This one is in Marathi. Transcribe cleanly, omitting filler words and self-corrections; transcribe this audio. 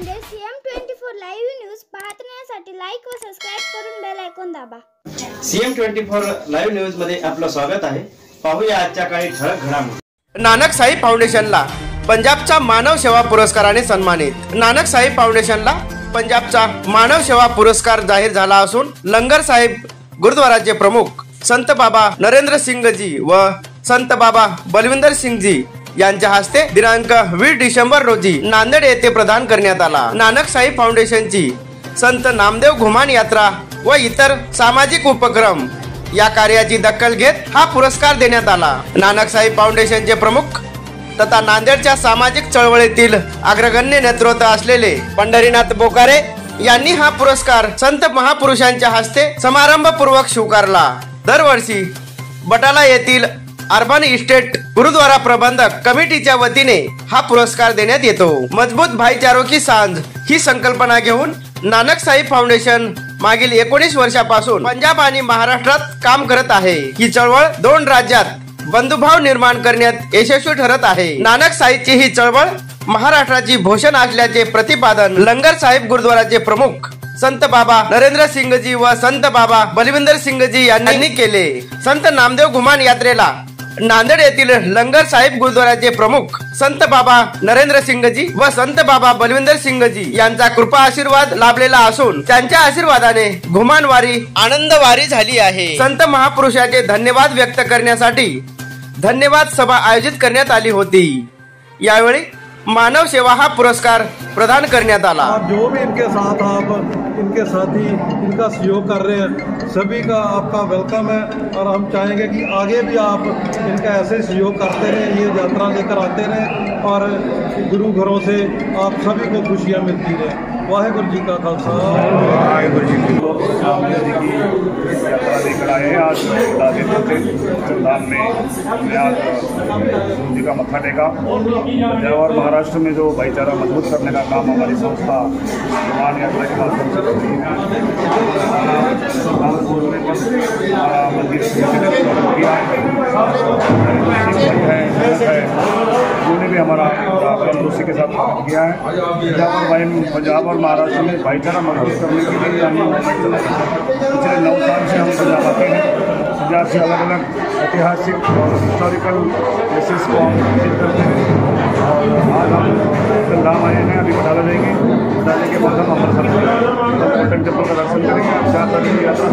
म्हणजे CM24 लाईव्ह न्यूज पाहण्यासाठी लाईक व सबस्क्राइब करून बेल आयकॉन दाबा। CM24 लाईव्ह न्यूज मध्ये आपलं स्वागत आहे। पाहूया आजच्या काही ठळक घडामोडी। नानक साई फाउंडेशनला पंजाबचा मानव सेवा पुरस्काराने सन्मानित। नानक साई फाउंडेशनला पंजाबचा मानव सेवा पुरस्कार जाहीर झाला असून लंगर साहिब गुरुद्वाराचे प्रमुख संत बाबा नरेंद्र सिंग जी व संत बाबा बलविंदर सिंग जी यांच्या हस्ते दिनांक 20 डिसेंबर रोजी नांदेड येथे प्रदान करण्यात आला। नानक साई फाउंडेशनची संत नामदेव घुमान यात्रा व इतर सामाजिक उपक्रम या कार्याची दखल घेत हा पुरस्कार देण्यात आला। नानक साई फाउंडेशनचे प्रमुख तथा नांदेडच्या सामाजिक चळवळीतील अग्रगण्य नेतृत्व असलेले पंढरीनाथ बोकारे यांनी हा पुरस्कार संत महापुरुषांच्या हस्ते समारंभपूर्वक स्वीकारला। दरवर्षी बटाला येथील अर्बन इस्टेट गुरुद्वारा प्रबंधक कमिटीच्या वतीने हा पुरस्कार देण्यात येतो। मजबूत भाईचारो की सांझ ही संकल्पना घेऊन नानक साई फाउंडेशन मागील 19 वर्षापासून पंजाब आणि महाराष्ट्रात काम करत आहे। ही चळवळ 2 राज्यात बंधुभाव निर्माण करण्यात यशस्वी ठरत आहे। नानक साईची ही चळवळ महाराष्ट्राची भूषण असल्याचे प्रतिपादन लंगर साहिब गुरुद्वाराचे प्रमुख संत बाबा नरेंद्र सिंग जी व संत बाबा बलविंदर सिंग जी यांनी केले। संत नामदेव घुमान यात्रेला नांदेड येथील लंगर साहिब गुरुद्वाराचे प्रमुख संत बाबा नरेंद्र सिंग जी व संत बाबा बलविंदर सिंग जी यांचा कृपा आशीर्वाद लाभलेला असून त्यांच्या आशीर्वादाने घुमान वारी आनंद वारी झाली आहे। संत महापुरुषाचे धन्यवाद व्यक्त करण्यासाठी धन्यवाद सभा आयोजित करण्यात आली होती। यावेळी मानव सेवा हा पुरस्कार प्रदान करण्यात आला। जो भी इनके साथ आप इनके साथी इनका सहयोग कर रहे हैं सभी का आपका वेलकम है और हम चाहेंगे कि आगे भी आप इनका ऐसे सहयोग करते रहें, ये यात्रा लेकर आते रहें और गुरु घरों से आप सभी को खुशियाँ मिलती रहें। वाहेगुरु जी का खालसा वाहेगुरु जी की यात्रा लेकर आए हैं। आज धाम में आज गुरु जी का मत्था टेका। पंजाब और महाराष्ट्र में जो भाईचारा मजबूत करने का काम हमारी संस्था घुमान यात्रा के माध्यम से कर रही है। मंदिर किया है उन्होंने भी हमारा तंदुरुस्ती के साथ किया है। पंजाब और महाराष्ट्र में भाईचारा मजबूत करने के लिए हम पिछले 9 साल से हम पंजाब आते हैं। पंजाब से अलग अलग ऐतिहासिक और हिस्टोरिकल प्लेसेस को हम विजिट करते हैं और आज हम धाम आए हैं। अभी बटाला जाएंगे, बटाले के बाद हम अमृतसर गोल्डन टेम्पल का दर्शन करेंगे। 4 तारीख की यात्रा